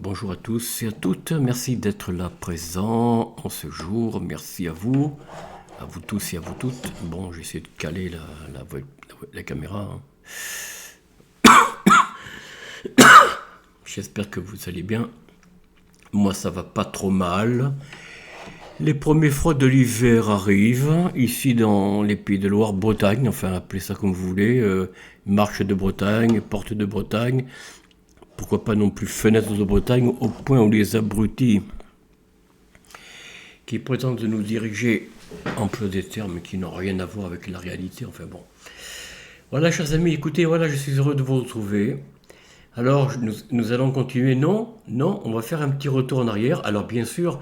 Bonjour à tous et à toutes, merci d'être là présent en ce jour, merci à vous tous et à vous toutes. Bon, j'essaie de caler la caméra, hein. J'espère que vous allez bien. Moi, ça va pas trop mal. Les premiers froids de l'hiver arrivent, ici dans les Pays de Loire, Bretagne, enfin appelez ça comme vous voulez, marche de Bretagne, porte de Bretagne, pourquoi pas non plus fenêtre de Bretagne, au point où les abrutis qui prétendent nous diriger emploient des termes qui n'ont rien à voir avec la réalité, enfin bon. Voilà, chers amis, écoutez, voilà, je suis heureux de vous retrouver. Alors, nous allons continuer. Non, non, on va faire un petit retour en arrière. Alors, bien sûr,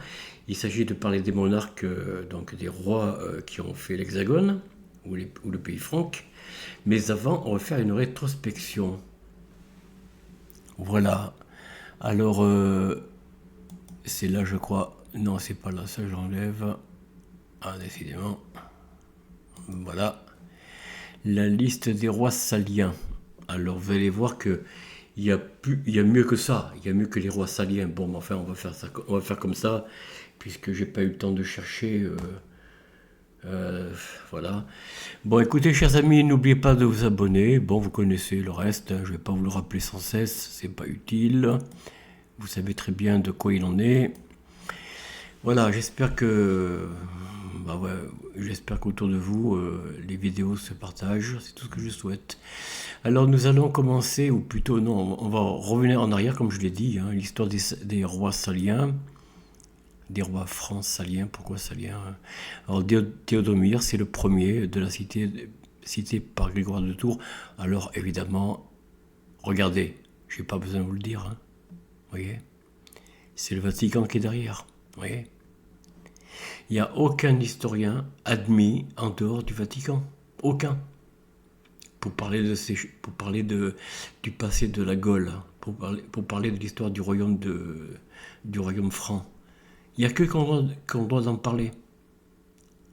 il s'agit de parler des monarques, donc des rois qui ont fait l'Hexagone, ou le pays franc. Mais avant, on va faire une rétrospection. Voilà. Alors, c'est là, je crois. Non, c'est pas là, ça j'enlève. Ah, décidément. Voilà. La liste des rois saliens. Alors, vous allez voir que il y a mieux que ça. Il y a mieux que les rois saliens. Bon, mais enfin, on va faire comme ça, puisque j'ai pas eu le temps de chercher. Voilà. Bon, écoutez, chers amis, n'oubliez pas de vous abonner. Bon, vous connaissez le reste, hein, je vais pas vous le rappeler sans cesse, c'est pas utile. Vous savez très bien de quoi il en est. Voilà, ouais, j'espère qu'autour de vous, les vidéos se partagent, c'est tout ce que je souhaite. Alors nous allons commencer, ou plutôt non, on va revenir en arrière, comme je l'ai dit, hein, l'histoire des rois saliens, des rois francs saliens. Pourquoi saliens, hein? Alors Théodomir, c'est le premier de la cité par Grégoire de Tours. Alors évidemment, regardez, j'ai pas besoin de vous le dire, hein, voyez, c'est le Vatican qui est derrière, voyez. Il n'y a aucun historien admis en dehors du Vatican. Aucun. Pour parler du passé de la Gaule, pour parler de l'histoire du royaume franc. Il n'y a que qu'on doit en parler.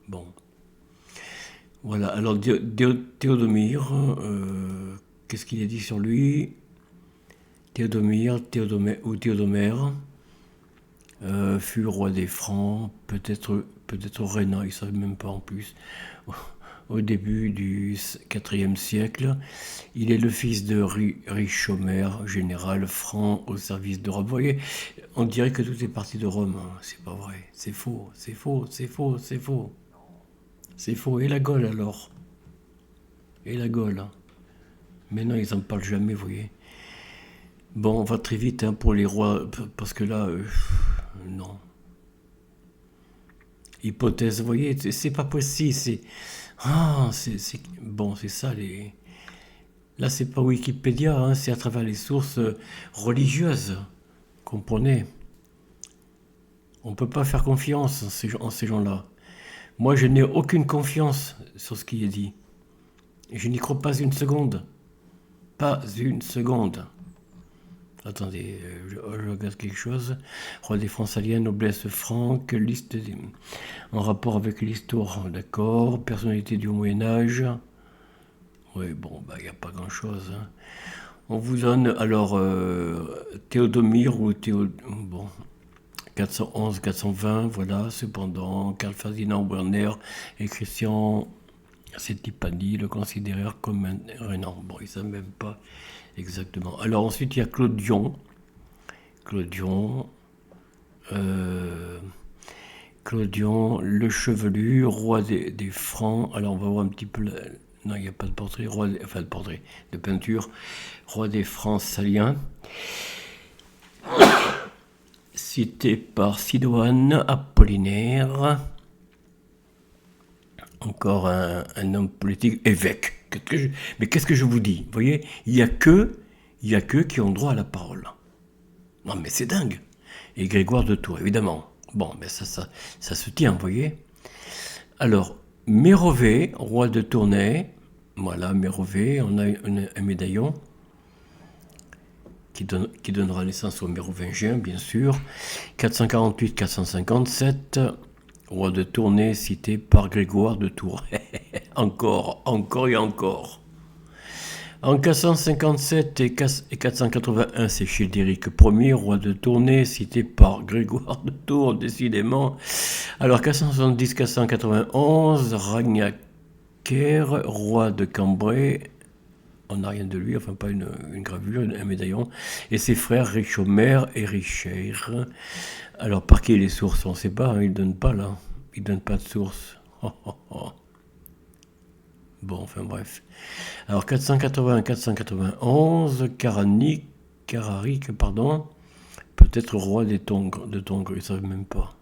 Bon. Voilà. Alors, Théodomir, qu'est-ce qu'il a dit sur lui? Théodomère, fut le roi des Francs, peut-être rénat, ils ne savent même pas en plus, au début du IVe siècle. Il est le fils de Richomer, général franc au service de Rome. Vous voyez, on dirait que tout est parti de Rome, hein. C'est pas vrai, c'est faux, c'est faux, c'est faux, c'est faux. C'est faux. Et la Gaule alors? Et la Gaule, hein. Mais non, ils n'en parlent jamais, vous voyez. Bon, on va très vite, hein, pour les rois, parce que là, non. Hypothèse, vous voyez, c'est pas possible, bon, c'est ça, là, c'est pas Wikipédia, hein, c'est à travers les sources religieuses, comprenez? On peut pas faire confiance en ces gens-là. Moi, je n'ai aucune confiance sur ce qui est dit. Et je n'y crois pas une seconde. Pas une seconde. Attendez, je regarde quelque chose. Roi des Francs saliens, noblesse franque, en rapport avec l'histoire, d'accord. Personnalité du Moyen-Âge. Oui, bon, bah, il n'y a pas grand-chose, hein. On vous donne alors Théodomir bon, 411-420, voilà. Cependant, Karl Ferdinand Werner et Christian Settipani le considérèrent comme un rénant. Bon, ils ne savent même pas exactement. Alors ensuite, il y a Clodion. Clodion, le chevelu, roi des Francs. Alors on va voir un petit peu. Non, il n'y a pas de portrait. Enfin, de portrait, de peinture. Roi des Francs saliens. Cité par Sidoine Apollinaire. Encore un homme politique, évêque. Mais qu'est-ce que je vous dis? Vous voyez, il y a que qui ont droit à la parole. Non, mais c'est dingue. Et Grégoire de Tours, évidemment. Bon, mais ça se tient, vous voyez. Alors, Mérové, roi de Tournai. Voilà, Mérové, on a un médaillon qui donnera naissance aux Mérovingiens, bien sûr. 448-457, roi de Tournai, cité par Grégoire de Tours. Encore et encore. En 457 et 481, c'est Childéric Ier, roi de Tournai, cité par Grégoire de Tours, décidément. Alors 470-491, Ragnacaire, roi de Cambrai, on n'a rien de lui, enfin pas une gravure, un médaillon, et ses frères Richomer et Richer. Alors par qui les sources, on ne sait pas, hein, ils ne donnent pas là, ils ne donnent pas de source. Oh, oh, oh. Bon, enfin bref. Alors 480-491, Cararic, pardon, peut-être roi des Tongres, de Tongres, ils ne savent même pas.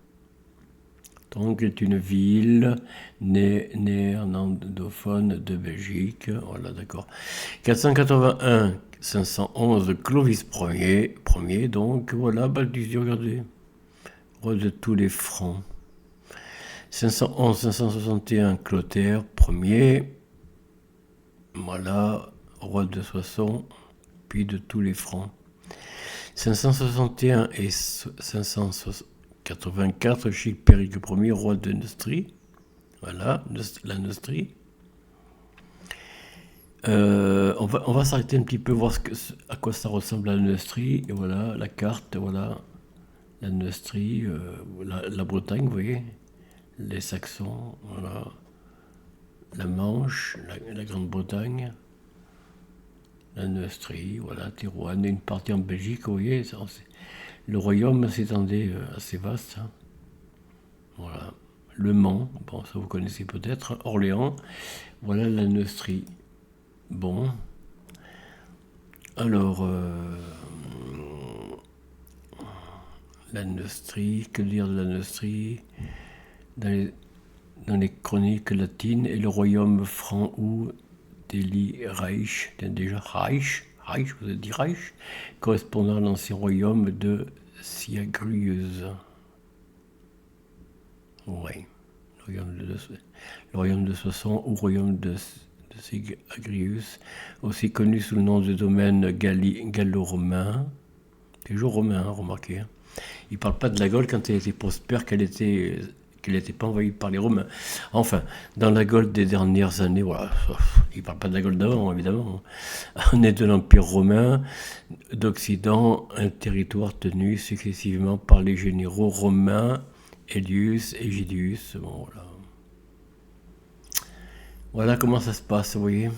Tongres est une ville néerlandophone de Belgique, voilà d'accord. 481-511, Clovis Ier, donc voilà, Baldusie, regardez, roi de tous les Francs. 511-561, Clotaire Ier, voilà, roi de Soissons, puis de tous les Francs. 561 et 584, Chilpéric Ier, roi de Neustrie. Voilà, la Neustrie. On va s'arrêter un petit peu, voir à quoi ça ressemble la Neustrie. Et voilà, la carte, voilà, la Neustrie, la Bretagne, vous voyez, les Saxons, voilà. La Manche, la Grande-Bretagne, la Neustrie, voilà, Thérouanne, et une partie en Belgique, vous voyez, le royaume s'étendait assez vaste. Hein. Voilà. Le Mans, bon, ça vous connaissez peut-être, Orléans, voilà la Neustrie. Bon. Alors, la Neustrie, que dire de la Neustrie dans les chroniques latines, et le royaume franc ou d'Eli Reich, déjà Reich, vous avez dit Reich, correspondant à l'ancien royaume de Siagrius. Oui, le royaume de Soissons ou royaume de Siagrius, aussi connu sous le nom de domaine gallo-romain. Toujours romain, hein, remarquez. Hein. Il ne parle pas de la Gaule quand elle était prospère, qu'elle n'était pas envahie par les Romains. Enfin, dans la Gaule des dernières années, voilà, il ne parle pas de la Gaule d'avant, évidemment. On est de l'Empire romain d'Occident, un territoire tenu successivement par les généraux romains, Aelius et Gidius. Bon, voilà. Voilà comment ça se passe, vous voyez.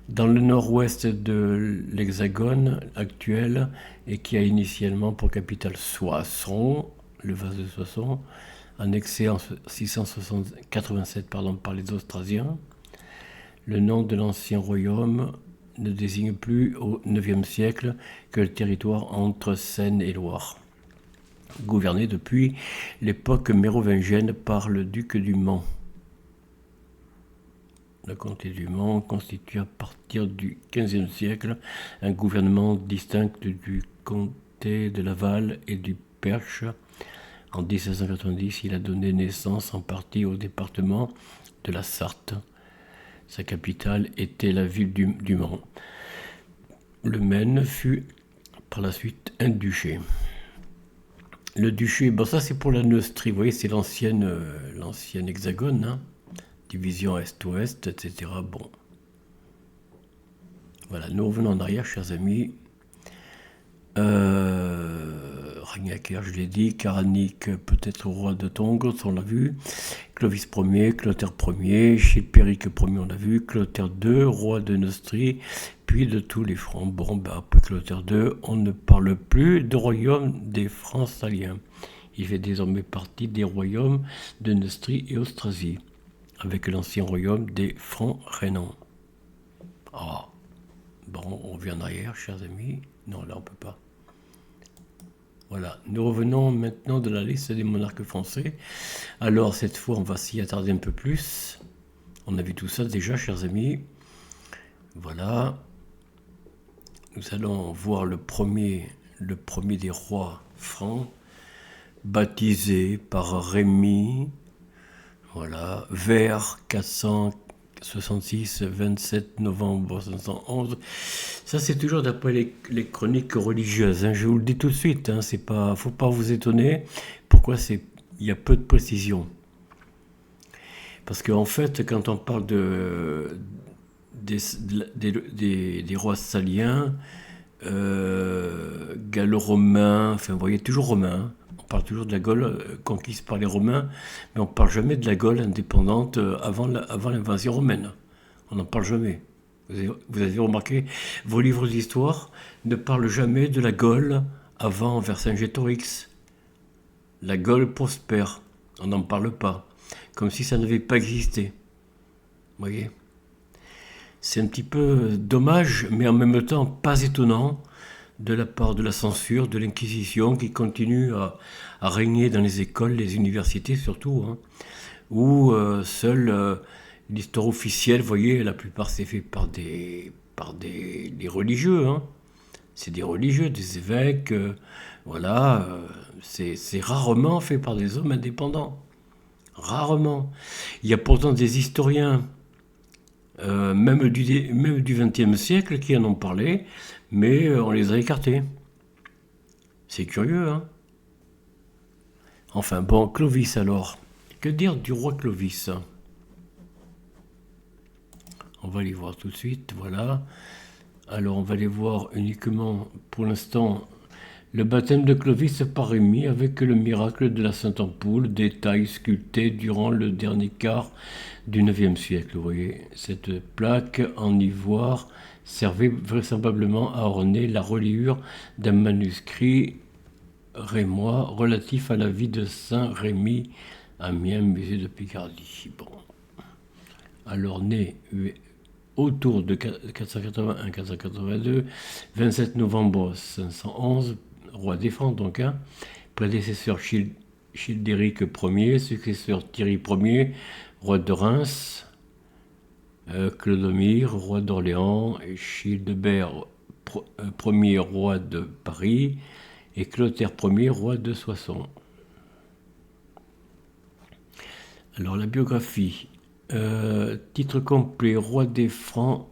Dans le nord-ouest de l'Hexagone actuel, et qui a initialement pour capitale Soissons, le vase de Soissons, annexé en 687 par les Austrasiens. Le nom de l'ancien royaume ne désigne plus au IXe siècle que le territoire entre Seine et Loire, gouverné depuis l'époque mérovingienne par le duc du Mans. Le comté du Mans constitue à partir du XVe siècle un gouvernement distinct du comté de Laval et du Perche. En 1790, il a donné naissance en partie au département de la Sarthe. Sa capitale était la ville du Mans. Le Maine fut par la suite un duché. Le duché, bon ça c'est pour la Neustrie, vous voyez, c'est l'ancienne hexagone, hein, division est-ouest, etc. Bon. Voilà, nous revenons en arrière, chers amis. Ragnacaire, je l'ai dit, Caranic, peut-être roi de Tongres, on l'a vu, Clovis Ier, Clotaire Ier, Chilpéric Ier, on l'a vu, Clotaire II, roi de Neustrie, puis de tous les Francs. Bon, ben après Clotaire II, on ne parle plus de royaume des Francs saliens. Il fait désormais partie des royaumes de Neustrie et Austrasie, avec l'ancien royaume des Francs rhénans. Ah, bon, on revient en arrière, chers amis. Non, là on peut pas. Voilà, nous revenons maintenant de la liste des monarques français. Alors, cette fois, on va s'y attarder un peu plus. On a vu tout ça déjà, chers amis. Voilà. Nous allons voir le premier des rois francs, baptisé par Rémi, voilà, vers 466, 27 novembre 511. Ça, c'est toujours d'après les chroniques religieuses. Hein. Je vous le dis tout de suite. Hein. Faut pas vous étonner. Pourquoi il y a peu de précision. Parce qu'en fait, quand on parle des rois saliens, gallo-romains, enfin vous voyez, toujours romains. Hein. On parle toujours de la Gaule conquise par les Romains, mais on ne parle jamais de la Gaule indépendante avant l'invasion romaine. On n'en parle jamais. Vous avez remarqué, vos livres d'histoire ne parlent jamais de la Gaule avant Vercingétorix. La Gaule prospère. On n'en parle pas. Comme si ça n'avait pas existé. Vous voyez ? C'est un petit peu dommage, mais en même temps pas étonnant de la part de la censure, de l'Inquisition qui continue à régner dans les écoles, les universités surtout, hein, où seule l'histoire officielle, vous voyez, la plupart c'est fait par des religieux. Hein. C'est des religieux, des évêques, voilà. C'est rarement fait par des hommes indépendants. Rarement. Il y a pourtant des historiens même du XXe siècle qui en ont parlé, mais on les a écartés. C'est curieux, hein. Enfin bon, Clovis alors. Que dire du roi Clovis? On va les voir tout de suite, voilà. Alors on va les voir uniquement pour l'instant. Le baptême de Clovis par Rémy avec le miracle de la Sainte Ampoule, détail sculpté durant le dernier quart du IXe siècle. Vous voyez, cette plaque en ivoire servait vraisemblablement à orner la reliure d'un manuscrit rémois relatif à la vie de Saint Rémy, Amiens, musée de Picardie. Bon. Alors né autour de 481-482, 27 novembre 511, roi des Francs donc, hein, prédécesseur Childéric Ier, successeur Thierry Ier, roi de Reims, Clodomir, roi d'Orléans, et Childebert Ier, roi de Paris, et Clotaire Ier, roi de Soissons. Alors la biographie. Titre complet, roi des Francs,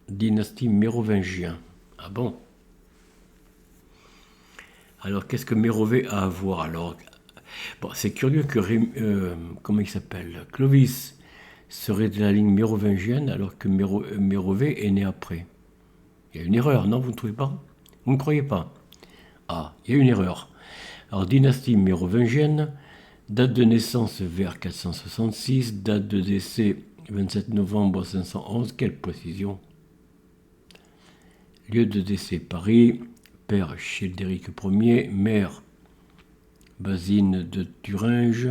dynastie mérovingien. Ah bon? Alors qu'est-ce que Mérové a à voir alors? Bon, c'est curieux que comment il s'appelle? Clovis serait de la ligne mérovingienne alors que Mérové est né après. Il y a une erreur, non? Vous ne trouvez pas? Vous ne croyez pas? Ah, il y a une erreur. Alors dynastie mérovingienne, date de naissance vers 466, date de décès 27 novembre 511, quelle précision. Lieu de décès Paris, père Childéric Ier, mère Basine de Thuringe,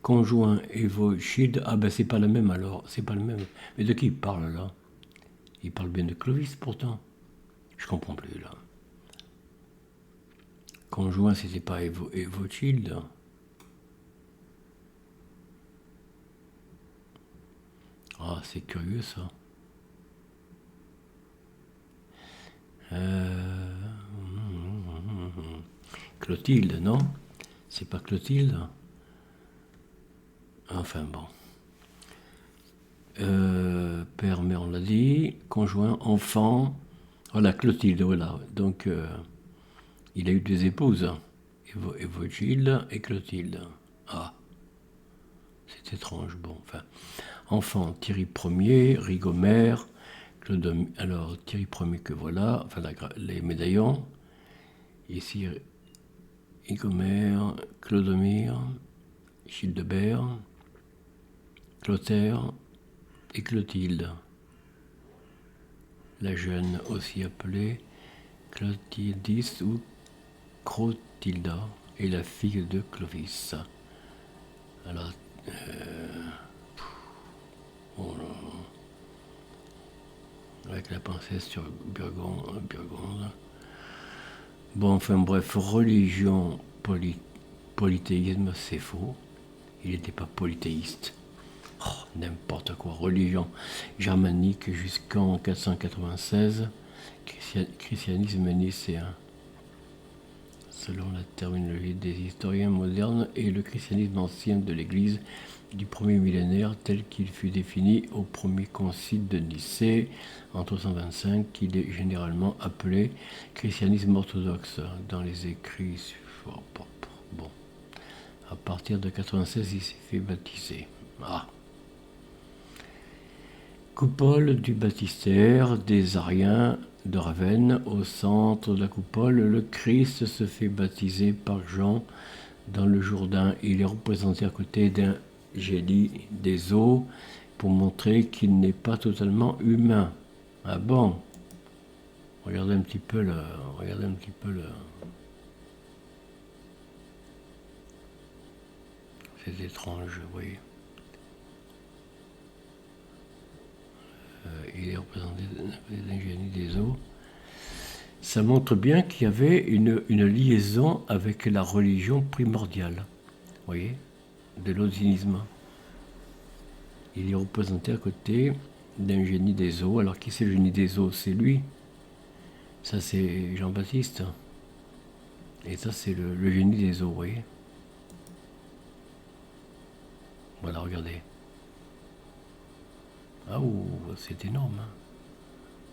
conjoint Évochilde. Ah ben c'est pas le même alors, c'est pas le même. Mais de qui il parle là? Il parle bien de Clovis pourtant. Je comprends plus là. Conjoint c'était pas Évochilde. Ah c'est curieux ça. Clotilde, non? C'est pas Clotilde? Enfin bon. Père, mère, on l'a dit. Conjoint, enfant. Voilà, Clotilde, voilà. Donc, il a eu deux épouses. Évogilde et Clotilde. Ah, c'est étrange. Bon, enfin. Enfant, Thierry Ier, Rigomère, Clodomir. Alors, Thierry Ier que voilà. Enfin, les médaillons. Ici, Rigomère, Clodomir, Childebert, Clotaire et Clotilde. La jeune aussi appelée Clotildis ou Crotilda est la fille de Clovis. Alors, avec la princesse sur Burgonde. Bon, enfin bref, religion, polythéisme, c'est faux. Il n'était pas polythéiste. Oh, n'importe quoi. Religion germanique jusqu'en 496. Christianisme nicéen. Selon la terminologie des historiens modernes, et le christianisme ancien de l'Église du premier millénaire tel qu'il fut défini au premier concile de Nicée en 325, qu'il est généralement appelé christianisme orthodoxe dans les écrits. Bon, à partir de 96, il s'est fait baptiser. Ah. Coupole du baptistère des Ariens de Ravenne. Au centre de la coupole, le Christ se fait baptiser par Jean dans le Jourdain. Il est représenté à côté d'un génie des eaux pour montrer qu'il n'est pas totalement humain. Ah bon? Regardez un petit peu le... C'est étrange, vous voyez. Il est représenté d'un génie des eaux. Ça montre bien qu'il y avait une liaison avec la religion primordiale, vous voyez, de l'odinisme. Il est représenté à côté d'un génie des eaux. Alors qui c'est le génie des eaux? C'est lui. Ça c'est Jean-Baptiste. Et ça c'est le génie des eaux, vous voyez. Voilà, regardez. Ah, c'est énorme. Hein.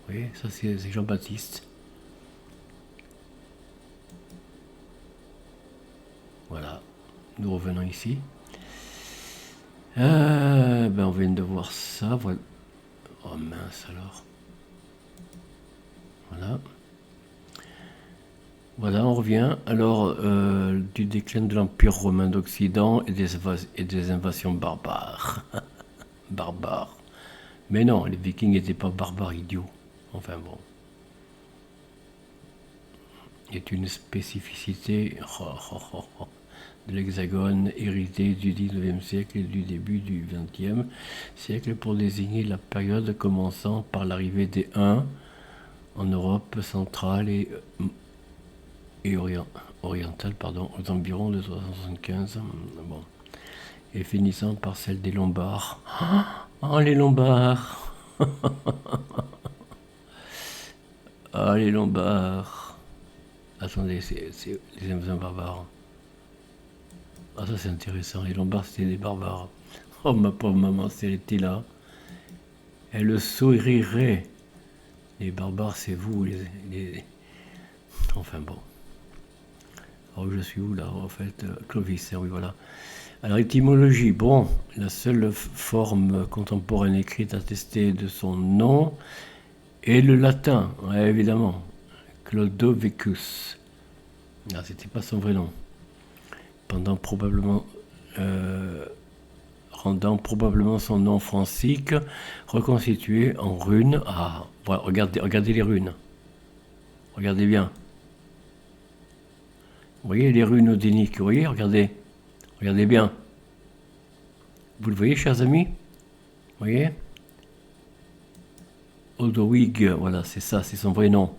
Vous voyez, ça c'est Jean-Baptiste. Voilà, nous revenons ici. On vient de voir ça. Voilà. Oh mince alors. Voilà. Voilà, on revient. Alors, du déclin de l'Empire romain d'Occident et des invasions barbares. Barbares. Mais non, les Vikings n'étaient pas barbares idiots. Enfin bon. Est une spécificité de l'Hexagone hérité du XIXe siècle et du début du XXe siècle pour désigner la période commençant par l'arrivée des Huns en Europe centrale et orientale, aux environs de 375, bon, et finissant par celle des Lombards. Oh, les Lombards! Ah, les Lombards! Attendez, c'est les invasions barbares. Ah, ça c'est intéressant. Les Lombards, c'était des barbares. Oh, ma pauvre maman, si elle était là, elle sourirait. Les barbares, c'est vous. Enfin bon. Alors, je suis où là? En fait, Clovis, oui, voilà. Alors, étymologie. Bon, la seule forme contemporaine écrite attestée de son nom est le latin, ouais, évidemment. Clodovicus. Ah, c'était pas son vrai nom. Rendant probablement son nom francique, reconstitué en runes. Ah, voilà, regardez les runes. Regardez bien. Vous voyez les runes odiniques, vous voyez, regardez. Regardez bien. Vous le voyez, chers amis? Vous voyez? Odowig, voilà, c'est ça, c'est son vrai nom.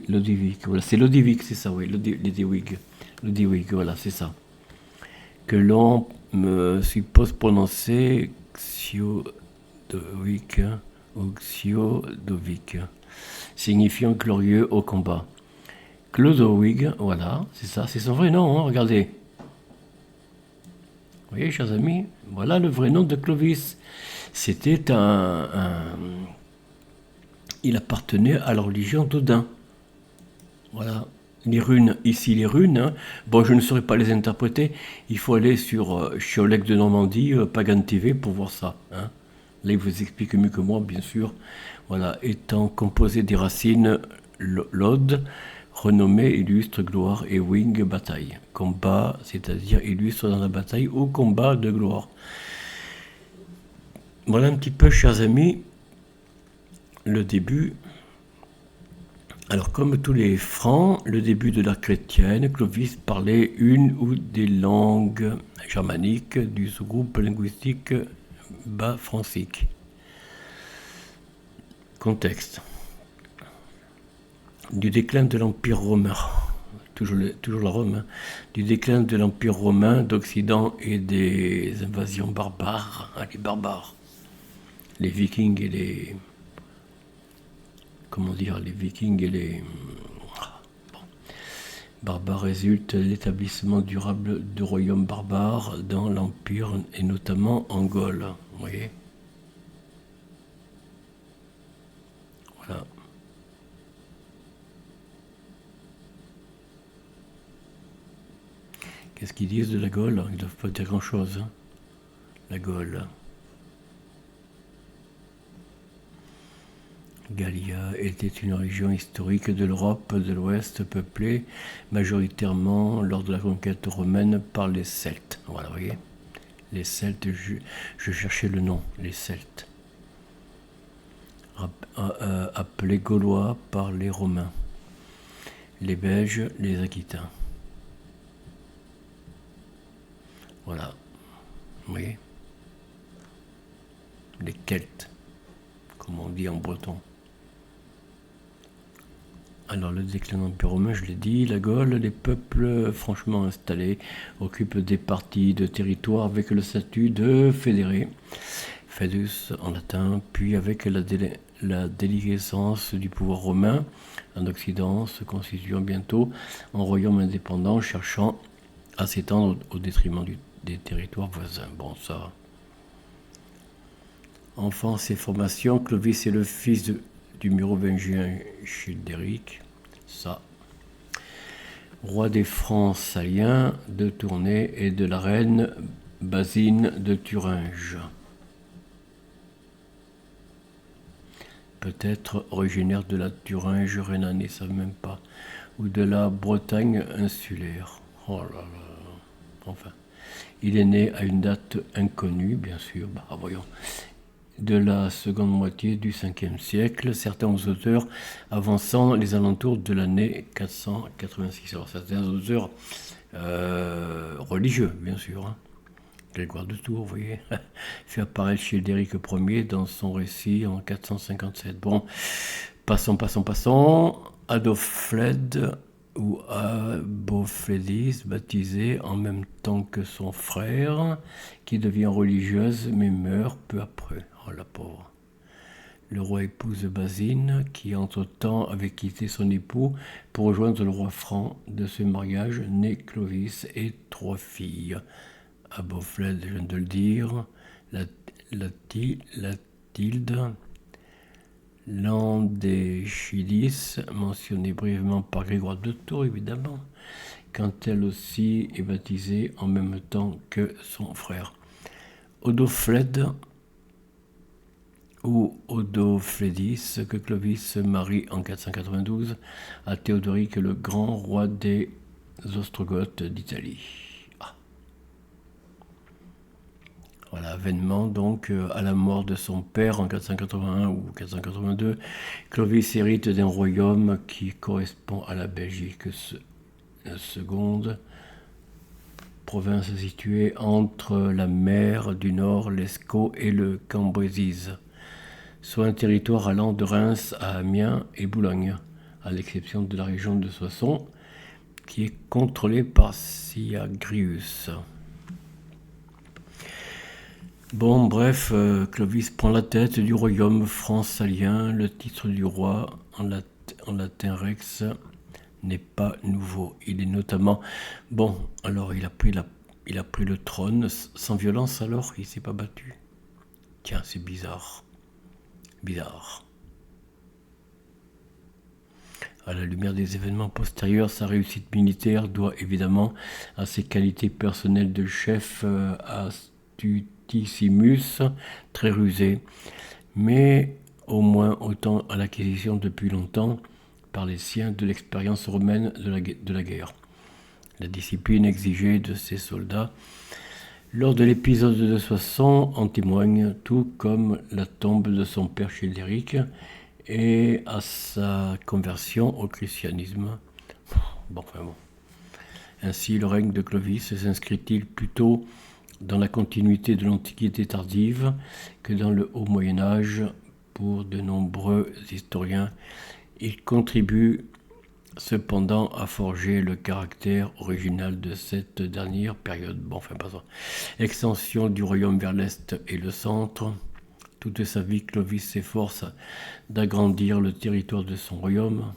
Lodivig, voilà, c'est Lodivig, c'est ça, oui, Lodivig, voilà, c'est ça. Que l'on me suppose prononcer Xiodovic, signifiant glorieux au combat. Clodowig, voilà, c'est ça, c'est son vrai nom, hein, regardez. Vous voyez, chers amis, voilà le vrai nom de Clovis. C'était il appartenait à la religion d'Odin. Voilà. Les runes, ici les runes, hein. Bon, je ne saurais pas les interpréter. Il faut aller sur Chiolec de Normandie, Pagan TV, pour voir ça. Hein. Là, il vous explique mieux que moi, bien sûr. Voilà, étant composé des racines Lod, renommée, illustre, gloire, et wing, bataille. Combat, c'est-à-dire illustre dans la bataille ou combat de gloire. Voilà un petit peu, chers amis, le début. Alors, comme tous les Francs, le début de l'ère chrétienne, Clovis parlait une ou des langues germaniques du sous-groupe linguistique bas-francique. Contexte. Du déclin de l'Empire romain, toujours la Rome, hein, du déclin de l'Empire romain d'Occident et des invasions barbares, les barbares, les Vikings et les... Comment dire, les Vikings et les... Bon. Barbares résulte l'établissement durable de royaumes barbares dans l'Empire et notamment en Gaule, vous voyez. Voilà. Qu'est-ce qu'ils disent de la Gaule? Ils ne doivent pas dire grand-chose, hein, la Gaule. Gallia était une région historique de l'Europe de l'Ouest peuplée majoritairement lors de la conquête romaine par les Celtes. Voilà, vous voyez. Les Celtes, je cherchais le nom, les Celtes. Appelés Gaulois par les Romains. Les Belges, les Aquitains. Voilà, vous voyez. Les Celtes, comme on dit en breton. Alors le déclin de l'Empire romain, je l'ai dit, la Gaule, les peuples franchement installés occupent des parties de territoire avec le statut de fédéré, fedus en latin, puis avec la déliquescence du pouvoir romain en Occident, se constituant bientôt en royaume indépendant, cherchant à s'étendre au détriment des territoires voisins. Bon, ça. Enfance et formation, Clovis est le fils du mérovingien Childéric, ça. Roi des Francs Saliens de Tournai et de la reine Basine de Thuringe. Peut-être originaire de la Thuringe rhénane, ils ne savent même pas, ou de la Bretagne insulaire. Oh là là. Enfin, il est né à une date inconnue, bien sûr, voyons, de la seconde moitié du 5e siècle, certains auteurs avançant les alentours de l'année 486. Alors certains auteurs religieux, bien sûr, hein. Grégoire de Tours, vous voyez, fait apparaître Childéric Ier dans son récit en 457. Bon, passons. Adofled ou Abofledis, baptisé en même temps que son frère, qui devient religieuse mais meurt peu après. Oh la pauvre. Le roi épouse Basine, qui entre-temps avait quitté son époux pour rejoindre le roi franc. De ce mariage naît Clovis et 3 filles. Abofled, je viens de le dire, Latilde, Landéchidis, mentionnée brièvement par Grégoire de Tours, évidemment, quand elle aussi est baptisée en même temps que son frère. Odofled ou Odofledis, que Clovis marie en 492 à Théodoric le Grand, roi des Ostrogoths d'Italie. Voilà, avènement donc à la mort de son père en 481 ou 482, Clovis hérite d'un royaume qui correspond à la Belgique seconde, province située entre la mer du Nord, l'Escaut et le Cambrésis, soit un territoire allant de Reims à Amiens et Boulogne, à l'exception de la région de Soissons, qui est contrôlée par Syagrius. Bon, bref, Clovis prend la tête du royaume franc-salien. Le titre du roi, en latin rex, n'est pas nouveau. Il est notamment... Bon, alors il a pris le trône sans violence, alors il ne s'est pas battu. Tiens, c'est bizarre. Bizarre. À la lumière des événements postérieurs, sa réussite militaire doit évidemment à ses qualités personnelles de chef Astutissimus, très rusé, mais au moins autant à l'acquisition depuis longtemps par les siens de l'expérience romaine de la guerre. La discipline exigée de ses soldats lors de l'épisode de Soissons en témoigne, tout comme la tombe de son père Childéric et à sa conversion au christianisme. Bon. Ainsi, le règne de Clovis s'inscrit-il plutôt dans la continuité de l'Antiquité tardive que dans le Haut Moyen-Âge. Pour de nombreux historiens, il contribue cependant à forger le caractère original de cette dernière période. Extension du royaume vers l'est et le centre. Toute sa vie, Clovis s'efforce d'agrandir le territoire de son royaume.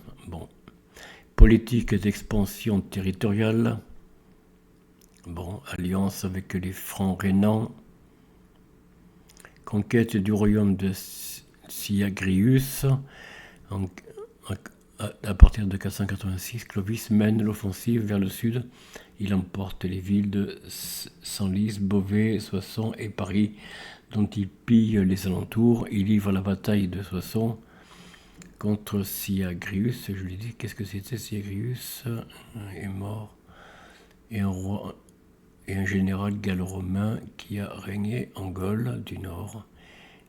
Politique d'expansion territoriale. Alliance avec les Francs rhénans. Conquête du royaume de Syagrius À partir de 486, Clovis mène l'offensive vers le sud. Il emporte les villes de Senlis, Beauvais, Soissons et Paris, dont il pille les alentours. Il livre la bataille de Soissons contre Syagrius. Je lui dis, qu'est-ce que c'était Syagrius est mort. Et un roi et un général gallo-romain qui a régné en Gaule du Nord.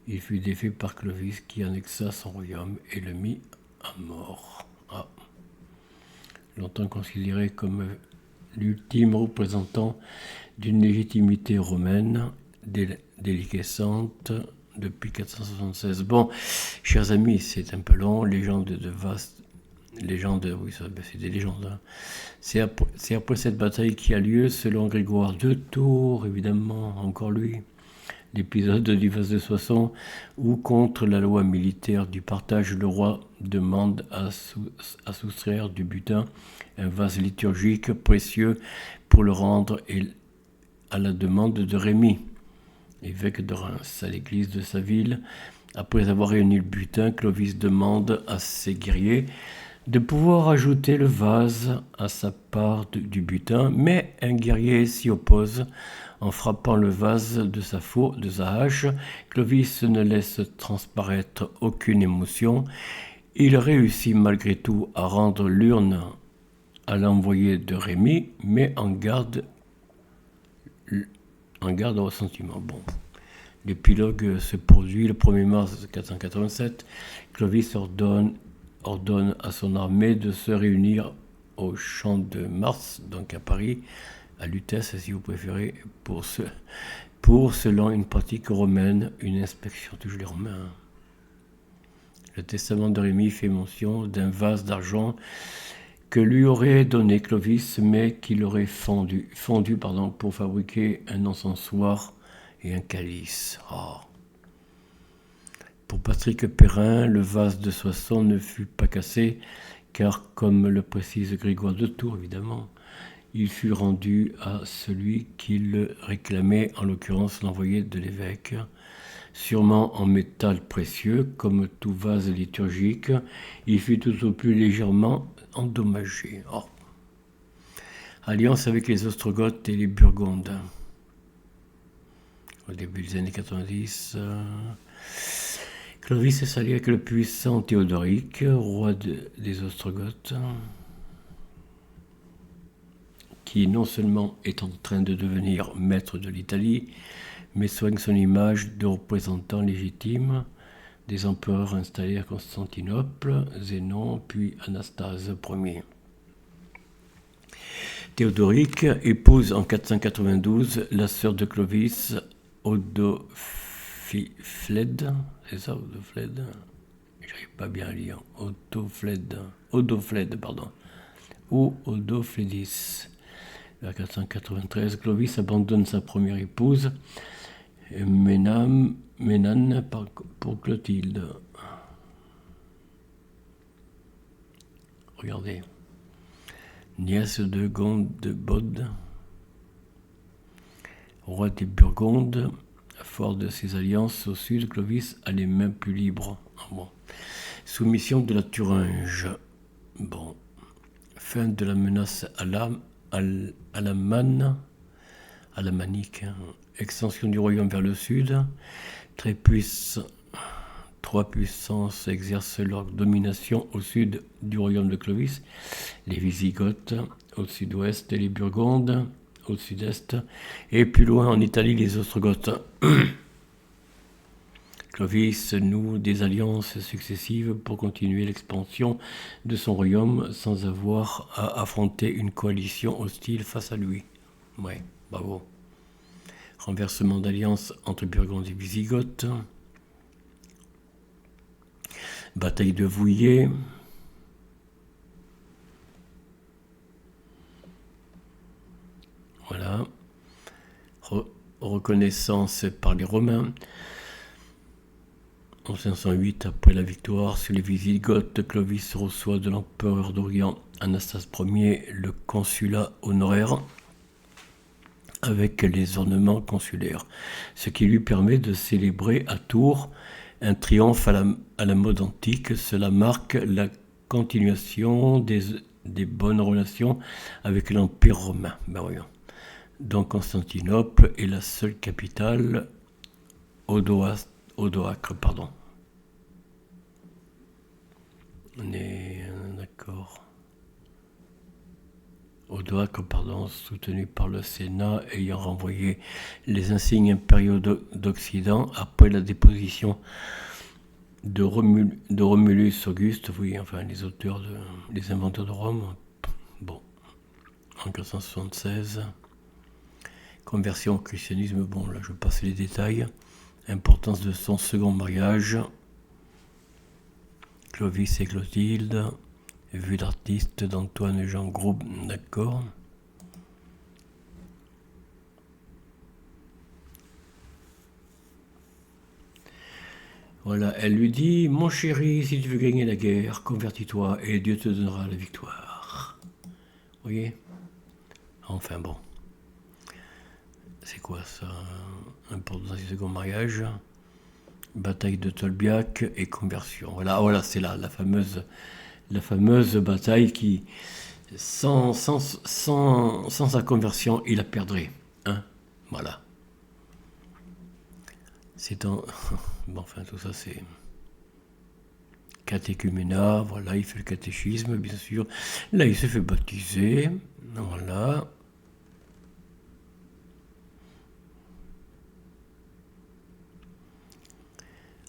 Il fut défait par Clovis qui annexa son royaume et le mit à mort. Longtemps considéré comme l'ultime représentant d'une légitimité romaine déliquescente depuis 476. Bon, chers amis, c'est un peu long. Légende de vaste. Légende, oui, c'est des légendes. Hein. C'est après cette bataille qui a lieu, selon Grégoire de Tours, évidemment, encore lui, l'épisode du vase de Soissons, où, contre la loi militaire du partage, le roi demande à soustraire du butin un vase liturgique précieux pour le rendre à la demande de Rémy, évêque de Reims, à l'église de sa ville. Après avoir réuni le butin, Clovis demande à ses guerriers de pouvoir ajouter le vase à sa part du butin, mais un guerrier s'y oppose en frappant le vase de sa hache. Clovis ne laisse transparaître aucune émotion. Il réussit malgré tout à rendre l'urne à l'envoyé de Rémy, mais en garde au ressentiment. Bon. L'épilogue se produit le 1er mars 487. Clovis ordonne à son armée de se réunir au Champ de Mars, donc à Paris, à Lutèce si vous préférez, pour selon une pratique romaine, une inspection, toujours les Romains. Le testament de Rémy fait mention d'un vase d'argent que lui aurait donné Clovis, mais qu'il aurait fondu pour fabriquer un encensoir et un calice. Pour Patrick Perrin, le vase de Soissons ne fut pas cassé, car, comme le précise Grégoire de Tours, évidemment, il fut rendu à celui qui le réclamait, en l'occurrence l'envoyé de l'évêque. Sûrement en métal précieux, comme tout vase liturgique, il fut tout au plus légèrement endommagé. Alliance avec les Ostrogoths et les Burgondes. Au début des années 90, Clovis s'allie avec le puissant Théodoric, roi des Ostrogoths, qui non seulement est en train de devenir maître de l'Italie, mais soigne son image de représentant légitime des empereurs installés à Constantinople, Zénon, puis Anastase Ier. Théodoric épouse en 492 la sœur de Clovis, Odoflède, c'est ça, Odoflède? J'arrive pas bien à lire. Odoflède, ou Odoflédis. Vers 493, Clovis abandonne sa première épouse, Ménane, pour Clotilde. Regardez. Nièce de Gondebod, roi des Burgondes, fort de ses alliances au sud, Clovis a les mains plus libres. Soumission de la Thuringe. Fin de la menace alamanique. Extension du royaume vers le sud. Trois puissances exercent leur domination au sud du royaume de Clovis. Les Wisigoths au sud-ouest et les Burgondes au sud-est. Et plus loin en Italie, les Ostrogoths. Clovis noue des alliances successives pour continuer l'expansion de son royaume sans avoir à affronter une coalition hostile face à lui. Ouais, bravo. Renversement d'alliance entre Burgondes et Wisigoths. Bataille de Vouillé. Voilà. Reconnaissance par les Romains. En 508, après la victoire sur les Wisigoths, Clovis reçoit de l'empereur d'Orient Anastase Ier le consulat honoraire avec les ornements consulaires, ce qui lui permet de célébrer à Tours un triomphe à la mode antique. Cela marque la continuation des bonnes relations avec l'Empire romain. Ben voyons. Donc Constantinople est la seule capitale odoacre, pardon. On est d'accord. Odoacre, pardon, soutenu par le Sénat ayant renvoyé les insignes impériaux d'Occident après la déposition de Romulus Auguste, oui, enfin les inventeurs de Rome. Bon, en 476. Conversion au christianisme, bon là je passe les détails. Importance de son second mariage. Clovis et Clotilde. Vue d'artiste d'Antoine Jean Gros, d'accord. Voilà, elle lui dit, mon chéri, si tu veux gagner la guerre, convertis-toi et Dieu te donnera la victoire. Vous voyez? Enfin bon. C'est quoi ça? Importance du second mariage. Bataille de Tolbiac et conversion. Voilà, c'est là la fameuse bataille qui, sans sa conversion, il la perdrait. Hein, voilà. C'est en... Bon, enfin, tout ça, c'est... Catéchuménat, voilà, il fait le catéchisme, bien sûr. Là, il se fait baptiser. Voilà.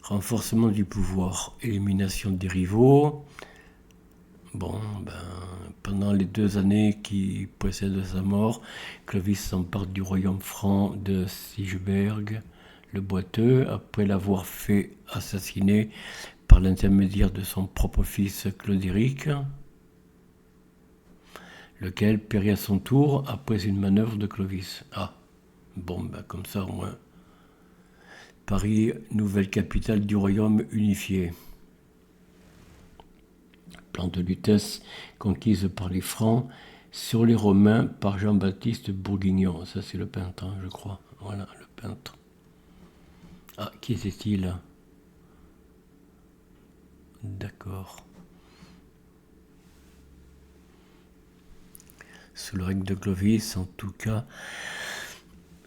Renforcement du pouvoir, élimination des rivaux. Bon, pendant les 2 années qui précèdent sa mort, Clovis s'empare du royaume franc de Sigeberg, le boiteux, après l'avoir fait assassiner par l'intermédiaire de son propre fils Clodéric, lequel périt à son tour après une manœuvre de Clovis. Ah, bon, comme ça au moins. Paris, nouvelle capitale du royaume unifié. Plan de Lutèce conquise par les Francs, sur les Romains par Jean-Baptiste Bourguignon. Ça, c'est le peintre, je crois. Voilà, le peintre. Ah, qui était-il? D'accord. Sous le règne de Clovis, en tout cas,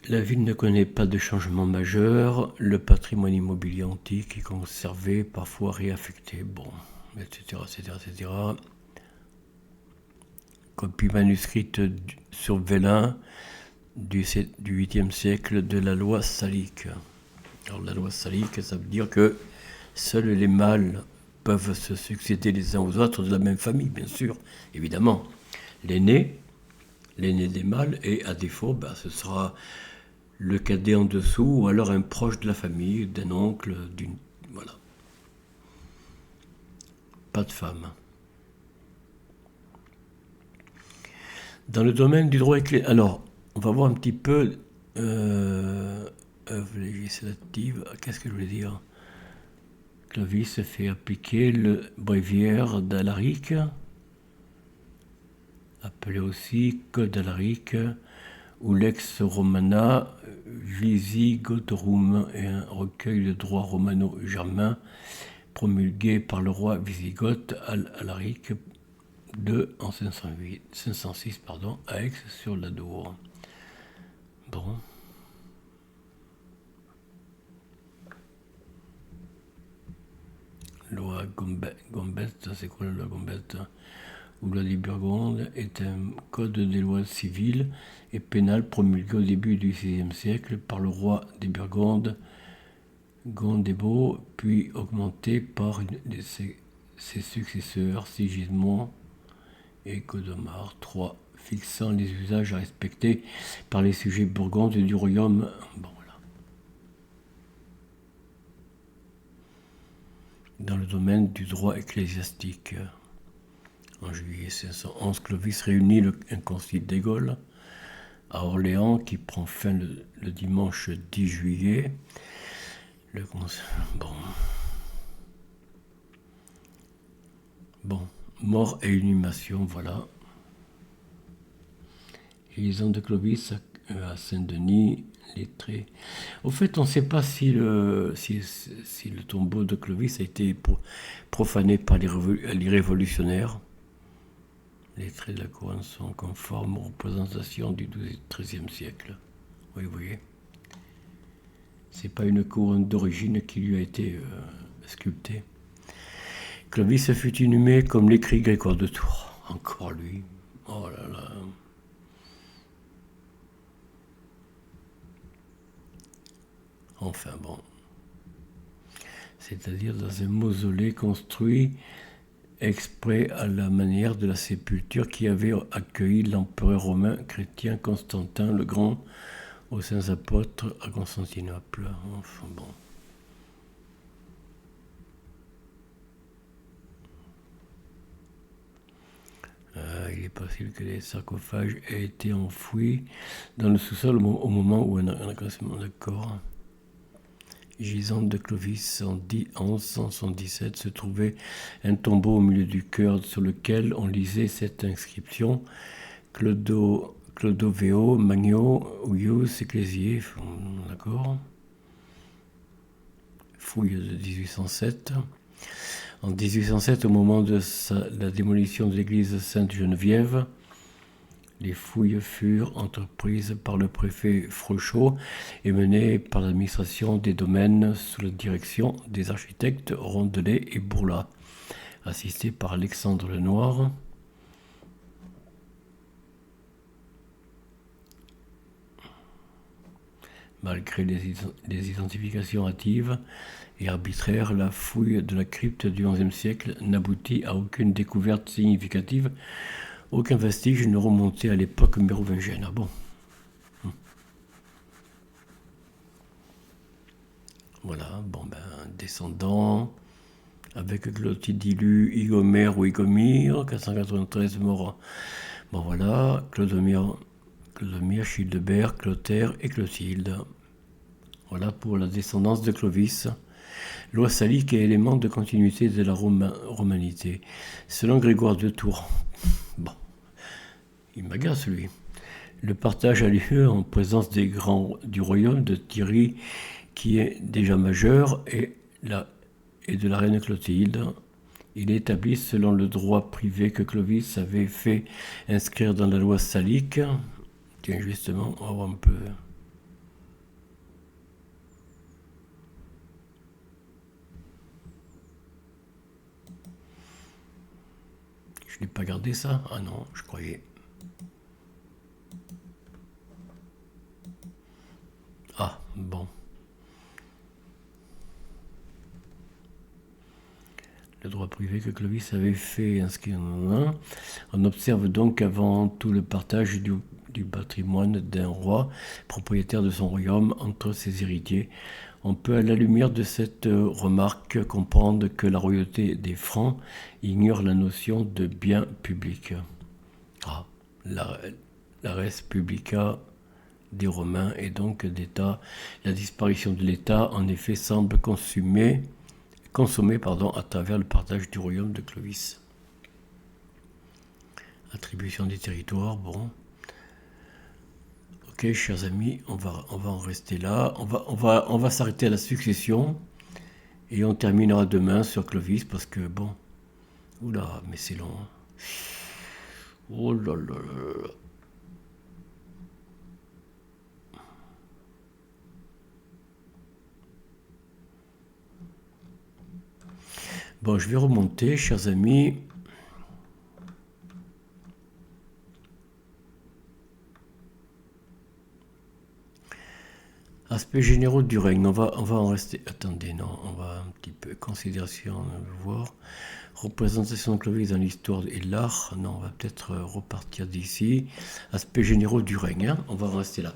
la ville ne connaît pas de changement majeur. Le patrimoine immobilier antique est conservé, parfois réaffecté. Bon, etc., etc., etc. Copie manuscrite sur vélin du 8e siècle de la loi salique. Alors la loi salique, ça veut dire que seuls les mâles peuvent se succéder les uns aux autres de la même famille, bien sûr, évidemment. L'aîné des mâles, et à défaut, ce sera le cadet en dessous, ou alors un proche de la famille, d'un oncle, d'une... Voilà. Pas de femme. Dans le domaine du droit ecclésiastique, alors, on va voir un petit peu œuvre législative. Qu'est-ce que je voulais dire? Clovis fait appliquer le bréviaire d'Alaric, appelé aussi Code d'Alaric, ou Lex Romana Visigotorum, est un recueil de droit romano-germain promulgué par le roi Visigoth Alaric II en 506 à Aix-sur-l'Adour. Bon. Loi Gombette, c'est quoi la loi Gombette? Ou loi des Burgondes est un code des lois civiles et pénales promulgué au début du VIe siècle par le roi des Burgondes, Gondebaud, puis augmenté par ses successeurs, Sigismond et Godomar III, fixant les usages à respecter par les sujets burgondes du royaume. Bon, voilà. Dans le domaine du droit ecclésiastique, en juillet 511, Clovis réunit un concile des Gaules à Orléans qui prend fin le dimanche 10 juillet. Bon, mort et inhumation, voilà. Et les ans de Clovis à Saint-Denis, lettré. Au fait, on ne sait pas si le tombeau de Clovis a été profané par les révolutionnaires. Les traits de la couronne sont conformes aux représentations du XIIe et XIIIe siècle. Oui, vous voyez. C'est pas une couronne d'origine qui lui a été sculptée. Clovis fut inhumé comme l'écrit Grégoire de Tours. Encore lui. Oh là là. Enfin bon. C'est-à-dire dans un mausolée construit exprès à la manière de la sépulture qui avait accueilli l'empereur romain chrétien Constantin le Grand aux Saints Apôtres à Constantinople. Enfin bon. Il est possible que les sarcophages aient été enfouis dans le sous-sol au moment où un aggressement de corps gisant de Clovis en 1177 se trouvait un tombeau au milieu du chœur sur lequel on lisait cette inscription Clodoveo Magno Uius Ecclesiae, d'accord, fouille de 1807. En 1807, au moment de la démolition de l'église Sainte-Geneviève, les fouilles furent entreprises par le préfet Frochot et menées par l'administration des domaines sous la direction des architectes Rondelet et Bourlat, assistés par Alexandre Lenoir. Malgré les identifications hâtives et arbitraires, la fouille de la crypte du XIe siècle n'aboutit à aucune découverte significative. Aucun vestige ne remontait à l'époque mérovingienne. Ah bon. Voilà, bon ben, descendant, avec Clotildilu, Igomère ou Igomire, 493 mort. Bon voilà, Clodomir, Childebert, Clotaire et Clotilde. Voilà pour la descendance de Clovis. Loi salique est élément de continuité de la romanité. Selon Grégoire de Tours, bon, il m'agace lui. Le partage a lieu en présence des grands du royaume de Thierry, qui est déjà majeur, et de la reine Clotilde. Il est établi selon le droit privé que Clovis avait fait inscrire dans la loi salique. Tiens, justement, on va voir un peu. Je n'ai pas gardé ça? Ah non, je croyais. Ah, bon. Le droit privé que Clovis avait fait inscrire en un. On observe donc avant tout le partage du patrimoine d'un roi, propriétaire de son royaume, entre ses héritiers. On peut, à la lumière de cette remarque, comprendre que la royauté des Francs ignore la notion de bien public. Ah, la res publica des Romains et donc d'État. La disparition de l'État, en effet, semble consommée à travers le partage du royaume de Clovis. Attribution des territoires, bon. Ok, chers amis, on va en rester là. On va s'arrêter à la succession et on terminera demain sur Clovis parce que bon. Oula, mais c'est long. Hein. Oh là là là. Bon, je vais remonter, chers amis. Aspects généraux du règne. On va en rester. Attendez, non, on va un petit peu considération, voir. Représentation de Clovis dans l'histoire et l'art. Non, on va peut-être repartir d'ici. Aspects généraux du règne. Hein, on va en rester là.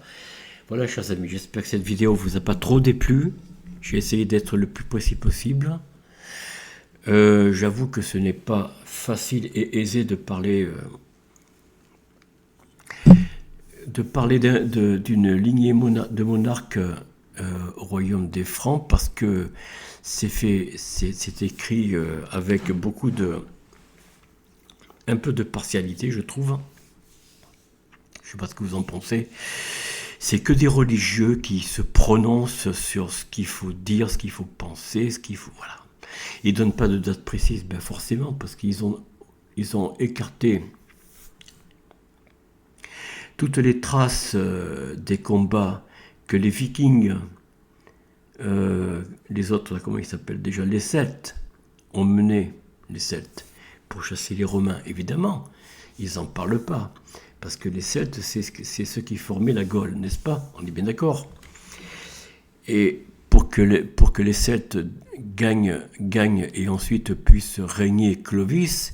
Voilà, chers amis, j'espère que cette vidéo vous a pas trop déplu. J'ai essayé d'être le plus précis possible. J'avoue que ce n'est pas facile et aisé de parler d'une lignée de monarques au royaume des Francs parce que c'est écrit avec un peu de partialité, je trouve. Je ne sais pas ce que vous en pensez. C'est que des religieux qui se prononcent sur ce qu'il faut dire, ce qu'il faut penser, ce qu'il faut... Voilà. Ils ne donnent pas de date précise, ben forcément, parce qu'ils ont écarté toutes les traces des combats que les Vikings, les autres, comment ils s'appellent déjà, les Celtes, ont menés, les Celtes, pour chasser les Romains. Évidemment, ils n'en parlent pas, parce que les Celtes, c'est ceux qui formaient la Gaule, n'est-ce pas? On est bien d'accord. Et pour que les Celtes gagnent et ensuite puissent régner Clovis,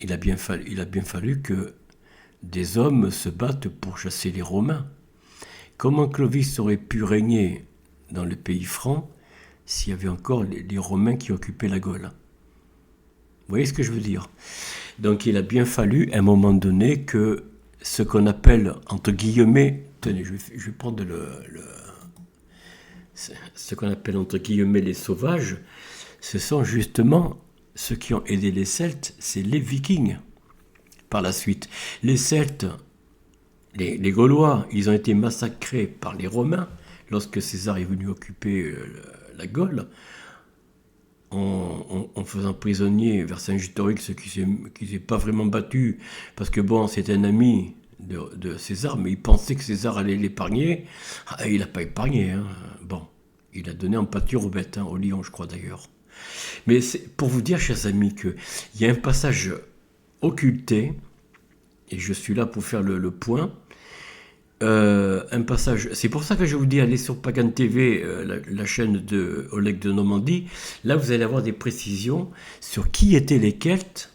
il a bien fallu que des hommes se battent pour chasser les Romains. Comment Clovis aurait pu régner dans le pays franc s'il y avait encore les Romains qui occupaient la Gaule? Vous voyez ce que je veux dire? Donc il a bien fallu, à un moment donné, que ce qu'on appelle, entre guillemets, tenez, je vais prendre ce qu'on appelle, entre guillemets, les sauvages, ce sont justement ceux qui ont aidé les Celtes, c'est les Vikings. Par la suite, les Celtes, les Gaulois, ils ont été massacrés par les Romains lorsque César est venu occuper la Gaule, en faisant prisonnier Vercingétorix, qui ne s'est pas vraiment battu, parce que bon, c'était un ami de César, mais il pensait que César allait l'épargner. Ah, il n'a pas épargné. Hein. Bon, il a donné en pâture aux bêtes, aux lions, je crois d'ailleurs. Mais c'est pour vous dire, chers amis, qu'il y a un passage occulté, et je suis là pour faire le point. Un passage, c'est pour ça que je vous dis, allez sur Pagan TV, la chaîne de Oleg de Normandie. Là, vous allez avoir des précisions sur qui étaient les Celtes,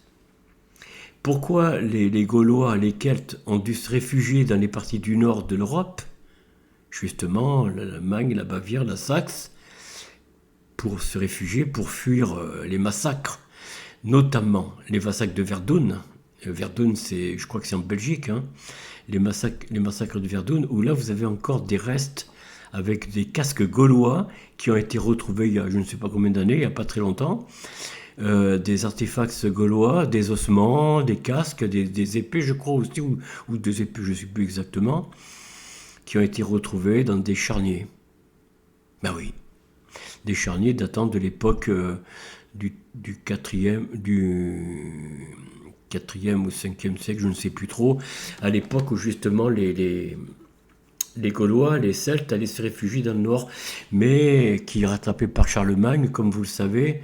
pourquoi les Gaulois, les Celtes ont dû se réfugier dans les parties du nord de l'Europe, justement l'Allemagne, la Bavière, la Saxe, pour se réfugier, pour fuir les massacres, notamment les massacres de Verdun. Verdun, je crois que c'est en Belgique, hein, les massacres de Verdun, où là vous avez encore des restes avec des casques gaulois qui ont été retrouvés il y a je ne sais pas combien d'années, il n'y a pas très longtemps, des artefacts gaulois, des ossements, des casques, des épées je crois aussi, ou des épées, je ne sais plus exactement, qui ont été retrouvés dans des charniers. Ben oui, des charniers datant de l'époque du 4e ou 5e siècle, je ne sais plus trop, à l'époque où justement les Gaulois, les Celtes allaient se réfugier dans le nord, mais qui, rattrapés par Charlemagne, comme vous le savez,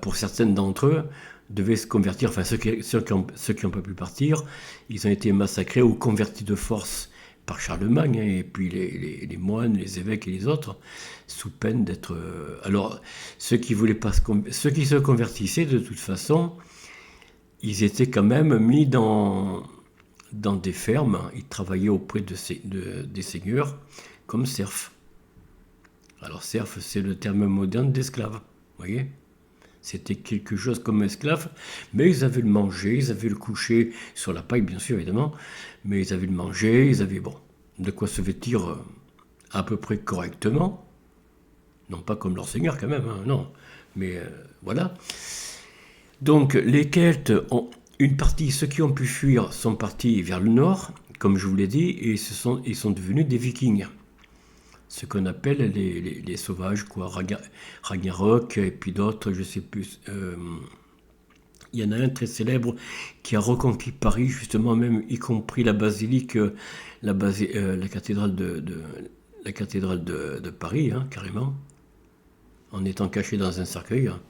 pour certaines d'entre eux, devaient se convertir, enfin ceux qui n'ont pas pu partir, ils ont été massacrés ou convertis de force par Charlemagne, hein, et puis les moines, les évêques et les autres, sous peine d'être... alors, ceux qui se convertissaient, de toute façon, ils étaient quand même mis dans des fermes, ils travaillaient auprès des seigneurs comme serfs. Alors serf, c'est le terme moderne d'esclave, vous voyez? C'était quelque chose comme esclave, mais ils avaient le manger, ils avaient le coucher sur la paille, bien sûr, évidemment, mais ils avaient le manger, ils avaient, bon, de quoi se vêtir à peu près correctement. Non pas comme leur seigneur quand même, hein, non, mais voilà. Donc les Celtes, une partie, ceux qui ont pu fuir sont partis vers le nord, comme je vous l'ai dit, et ils sont devenus des Vikings. Ce qu'on appelle les sauvages, quoi, Ragnarok, et puis d'autres, je sais plus. Il y en a un très célèbre qui a reconquis Paris, justement, même y compris la basilique, la cathédrale de Paris, hein, carrément, en étant caché dans un cercueil. Hein.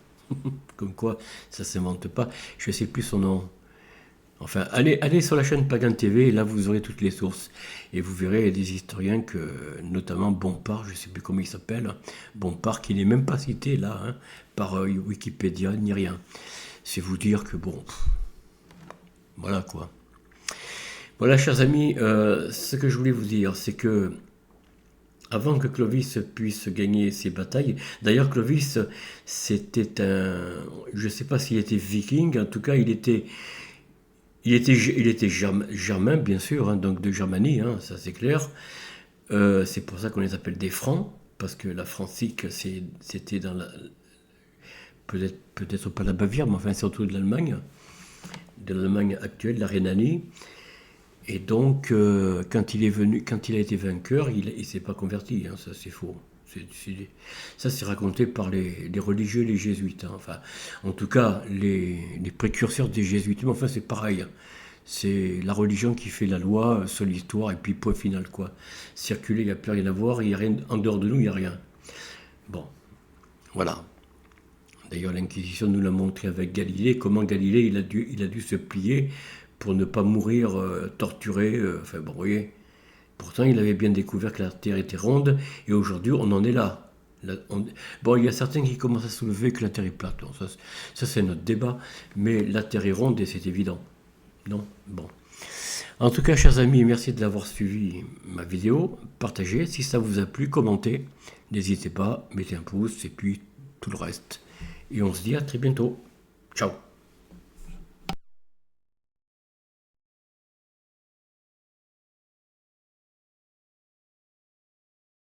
Comme quoi, ça ne s'invente pas. Je ne sais plus son nom. Enfin, allez sur la chaîne Pagan TV, et là vous aurez toutes les sources. Et vous verrez des historiens, notamment Bompard, je ne sais plus comment il s'appelle, Bompard, qui n'est même pas cité là, hein, par Wikipédia, ni rien. C'est vous dire que bon, voilà quoi. Voilà, chers amis, ce que je voulais vous dire, c'est que avant que Clovis puisse gagner ses batailles, d'ailleurs Clovis, c'était je ne sais pas s'il était viking, en tout cas il était germain, bien sûr, hein, donc de Germanie, hein, ça c'est clair. C'est pour ça qu'on les appelle des Francs, parce que la Francique, c'était dans peut-être pas la Bavière, mais enfin surtout de l'Allemagne actuelle, la Rhénanie. Et donc, quand il a été vainqueur, il ne s'est pas converti, hein, ça c'est faux. Ça c'est raconté par les religieux, les jésuites, hein. Enfin, en tout cas, les précurseurs des jésuites. Mais enfin, c'est pareil, hein. C'est la religion qui fait la loi sur l'histoire, et puis point final, quoi. Circuler, il n'y a plus rien à voir, il n'y a rien, en dehors de nous, il n'y a rien. Bon, voilà. D'ailleurs, l'Inquisition nous l'a montré avec Galilée, comment Galilée, il a dû se plier pour ne pas mourir torturé. Enfin, bon, vous voyez. Pourtant, il avait bien découvert que la Terre était ronde, et aujourd'hui, on en est là. Bon, il y a certains qui commencent à soulever que la Terre est plate. Bon, ça c'est notre débat, mais la Terre est ronde et c'est évident. Non. Bon. En tout cas, chers amis, merci de l'avoir suivi ma vidéo. Partagez si ça vous a plu, commentez. N'hésitez pas, mettez un pouce et puis tout le reste. Et on se dit à très bientôt. Ciao.